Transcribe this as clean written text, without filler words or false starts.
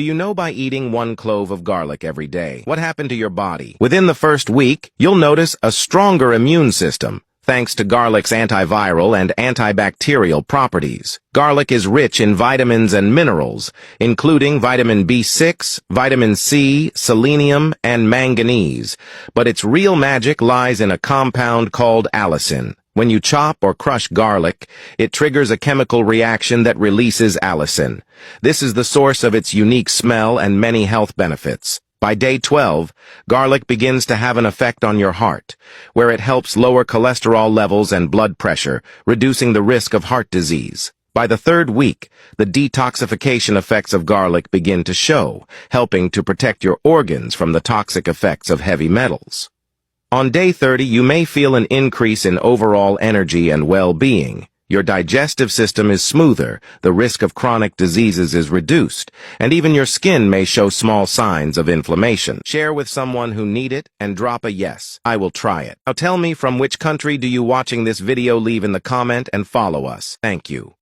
Do you know by eating 1 clove of garlic every day, what happened to your body? Within the first week, you'll notice a stronger immune system, thanks to garlic's antiviral and antibacterial properties. Garlic is rich in vitamins and minerals, including vitamin B6, vitamin C, selenium, and manganese. But its real magic lies in a compound called allicin. When you chop or crush garlic, it triggers a chemical reaction that releases allicin. This is the source of its unique smell and many health benefits. By day 12, garlic begins to have an effect on your heart, where it helps lower cholesterol levels and blood pressure, reducing the risk of heart disease. By the 3rd week, the detoxification effects of garlic begin to show, helping to protect your organs from the toxic effects of heavy metals. On day 30, you may feel an increase in overall energy and well-being. Your digestive system is smoother, the risk of chronic diseases is reduced, and even your skin may show small signs of inflammation. Share with someone who need it and drop a yes. I will try it. Now tell me, from which country do you watching this video? Leave in the comment and follow us. Thank you.